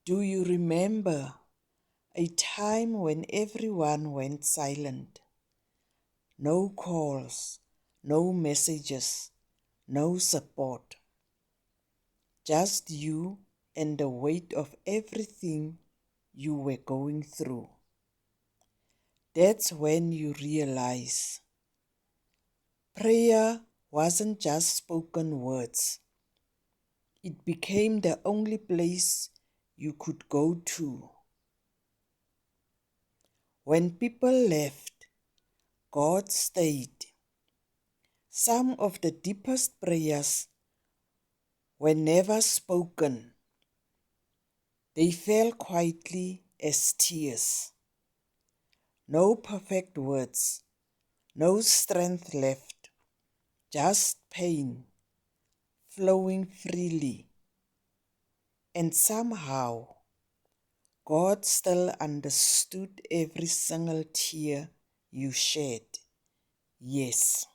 Do you remember a time when everyone went silent? No calls, no messages, no support. Just you and the weight of everything you were going through. That's when you realize prayer wasn't just spoken words. It became the only place you could go to. When people left, God stayed. Some of the deepest prayers were never spoken. They fell quietly as tears. No perfect words, no strength left, just pain flowing freely. And somehow, God still understood every single tear you shed. Yes.